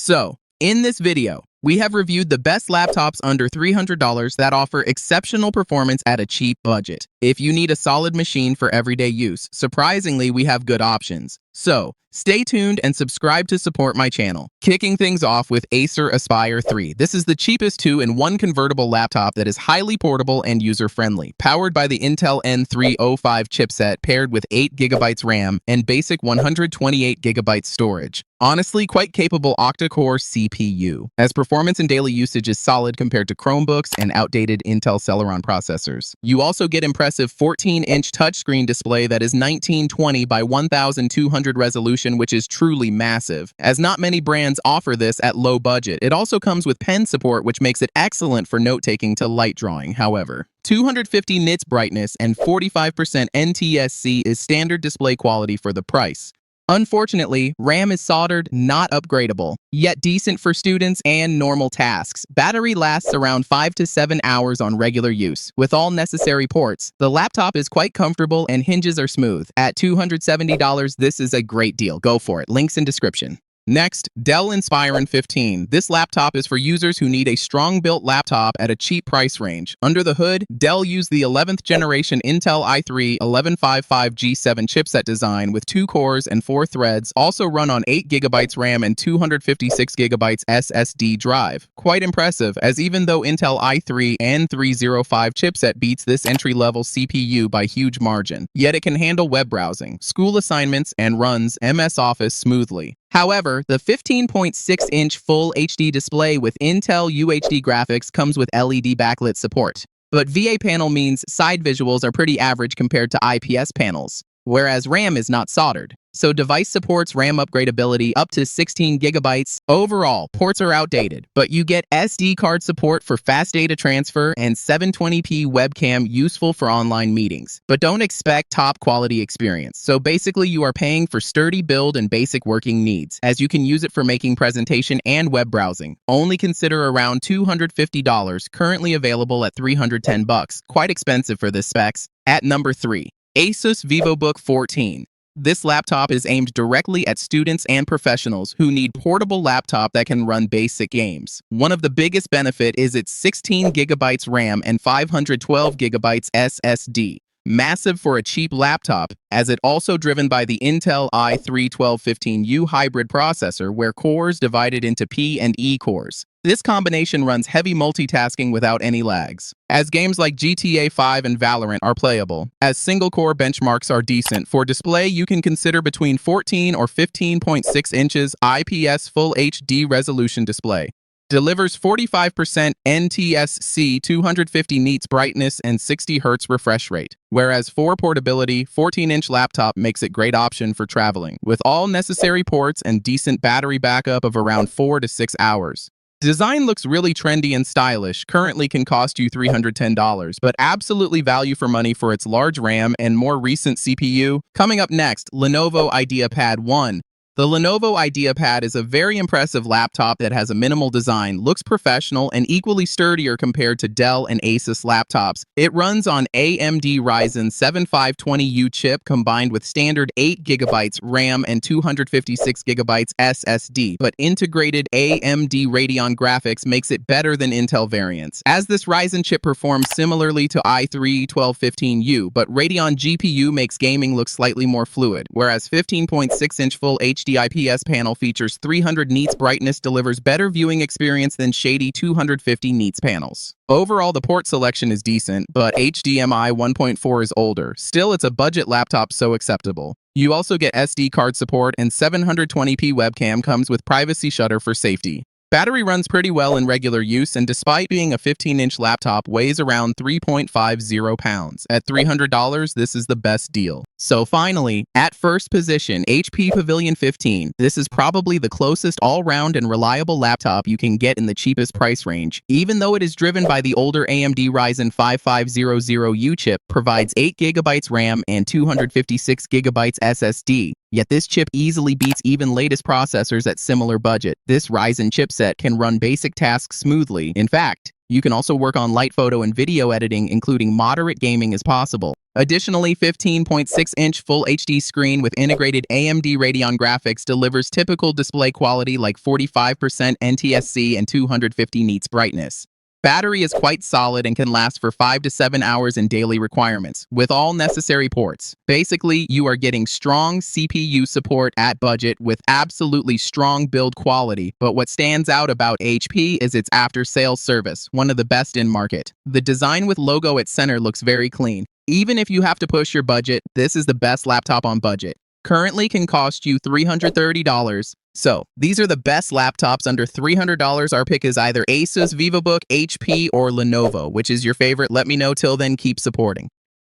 So, in this video, we have reviewed the best laptops under $300 that offer exceptional performance at a cheap budget. If you need a solid machine for everyday use, surprisingly, we have good options. So, stay tuned and subscribe to support my channel. Kicking things off with Acer Aspire 3. This is the cheapest 2-in-1 convertible laptop that is highly portable and user-friendly. Powered by the Intel N305 chipset paired with 8GB RAM and basic 128GB storage. Honestly, quite capable octa-core CPU, as performance in daily usage is solid compared to Chromebooks and outdated Intel Celeron processors. You also get impressive 14-inch touchscreen display that is 1920 by 1200 resolution, which is truly massive, as not many brands offer this at low budget. It also comes with pen support, which makes it excellent for note-taking to light drawing, however. 250 nits brightness and 45% NTSC is standard display quality for the price. Unfortunately, RAM is soldered, not upgradable, yet decent for students and normal tasks. Battery lasts around 5 to 7 hours on regular use. With all necessary ports, the laptop is quite comfortable and hinges are smooth. At $270, this is a great deal. Go for it. Links in description. Next, Dell Inspiron 15. This laptop is for users who need a strong-built laptop at a cheap price range. Under the hood, Dell used the 11th generation Intel i3-1155G7 chipset design with 2 cores and 4 threads, also run on 8GB RAM and 256GB SSD drive. Quite impressive, as even though Intel i3-N305 chipset beats this entry-level CPU by huge margin, yet it can handle web browsing, school assignments, and runs MS Office smoothly. However, the 15.6-inch Full HD display with Intel UHD graphics comes with LED backlit support. But VA panel means side visuals are pretty average compared to IPS panels, whereas RAM is not soldered. So device supports RAM upgradability up to 16GB. Overall, ports are outdated, but you get SD card support for fast data transfer and 720p webcam useful for online meetings. But don't expect top quality experience. So basically you are paying for sturdy build and basic working needs, as you can use it for making presentation and web browsing. Only consider around $250, currently available at $310. Quite expensive for this specs. At number 3, Asus Vivobook 14. This laptop is aimed directly at students and professionals who need portable laptop that can run basic games. One of the biggest benefit is its 16GB RAM and 512GB SSD. Massive for a cheap laptop, as it also driven by the Intel i3-1215U hybrid processor where cores divided into P and E cores. This combination runs heavy multitasking without any lags, as games like GTA 5 and Valorant are playable. As single-core benchmarks are decent, for display you can consider between 14 or 15.6 inches IPS Full HD resolution display. Delivers 45% NTSC, 250 nits brightness, and 60 Hz refresh rate. Whereas for portability, 14-inch laptop makes it great option for traveling, with all necessary ports and decent battery backup of around 4 to 6 hours. Design looks really trendy and stylish, currently can cost you $310, but absolutely value for money for its large RAM and more recent CPU. Coming up next, Lenovo Ideapad 1. The Lenovo Ideapad is a very impressive laptop that has a minimal design, looks professional, and equally sturdier compared to Dell and Asus laptops. It runs on AMD Ryzen 7520U chip combined with standard 8GB RAM and 256GB SSD, but integrated AMD Radeon graphics makes it better than Intel variants, as this Ryzen chip performs similarly to i3-1215U, but Radeon GPU makes gaming look slightly more fluid, whereas 15.6-inch Full HD IPS panel features 300 nits brightness, delivers better viewing experience than shady 250 nits panels. Overall, the port selection is decent, but HDMI 1.4 is older. Still, it's a budget laptop, so acceptable. You also get SD card support, and 720p webcam comes with privacy shutter for safety. Battery runs pretty well in regular use, and despite being a 15-inch laptop, weighs around 3.50 pounds. At $300, this is the best deal. So finally, at first position, HP Pavilion 15. This is probably the closest all-round and reliable laptop you can get in the cheapest price range. Even though it is driven by the older AMD Ryzen 5500U chip, provides 8GB RAM and 256GB SSD. Yet this chip easily beats even latest processors at similar budget. This Ryzen chipset can run basic tasks smoothly. In fact, You can also work on light photo and video editing, including moderate gaming is possible. Additionally, 15.6-inch Full HD screen with integrated AMD Radeon graphics delivers typical display quality like 45% NTSC and 250 nits brightness. Battery is quite solid and can last for 5 to 7 hours in daily requirements, with all necessary ports. Basically, you are getting strong CPU support at budget with absolutely strong build quality, but what stands out about HP is its after-sales service, one of the best in market. The design with logo at center looks very clean. Even if you have to push your budget, this is the best laptop on budget. Currently can cost you $330. So, these are the best laptops under $300. Our pick is either Asus, Vivobook, HP, or Lenovo. Which is your favorite? Let me know. Till then, keep supporting.